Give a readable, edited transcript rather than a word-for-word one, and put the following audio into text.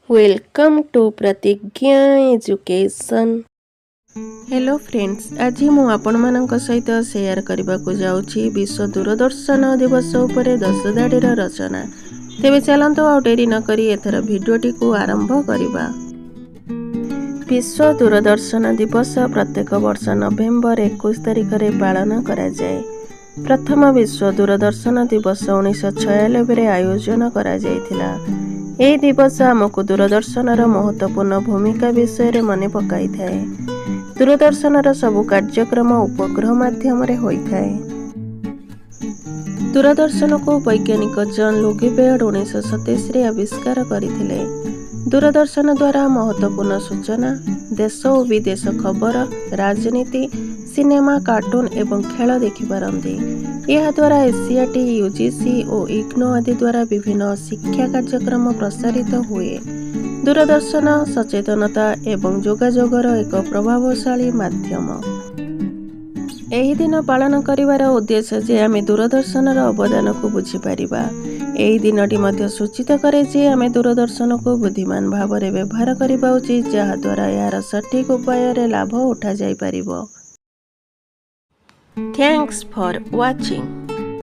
Welcome to प्रतिज्ञा education. Hello friends, आज मु आपण मानक सहित शेयर करने को जाऊँगी विश्व दूरदर्शन दिवस उपरे 10 धाड़ीर रचना। तेबे चलतु आ डेरी नकरी एथर भिडियोटी को आरंभ करवा। विश्व दूरदर्शन दिवस प्रत्येक वर्ष नवेम्बर 21 तारिख में पालन करा जाए। प्रथम विश्व दूरदर्शन दिवस 1996 आयोजन करा जायथिला। यह दिवस आमको दूरदर्शनर महत्वपूर्ण भूमिका विषय मन पकाई थाए। दूरदर्शनर सबु कार्यक्रम उपग्रह माध्यम होता है। दूरदर्शन को वैज्ञानिक जॉन लुगीबेर्ड 1927 आविष्कार करथिले। दूरदर्शन द्वारा महत्वपूर्ण सूचना, देश और विदेश खबर, राजनीति, सिनेमा, कार्टून एवं खेल देखिपारती। यह द्वारा एसीआटी, यूजीसी और इग्नो आदि द्वारा विभिन्न शिक्षा कार्यक्रम प्रसारित हुए। दूरदर्शन सचेतनता एवं जोगाजोगर एक प्रभावशाली माध्यम। यही दिन पालन करिवार उद्देश्य जे आमे दूरदर्शनर अवदान को बुझीपारिबा। यही दिनटी मध्य सूचित करे जे आमे दूरदर्शन को बुद्धिमान भाव में व्यवहार करिबा उचित, जहा द्वारा यार सठिक उपाय रे लाभ उठा जाई परिबो। Thanks for watching.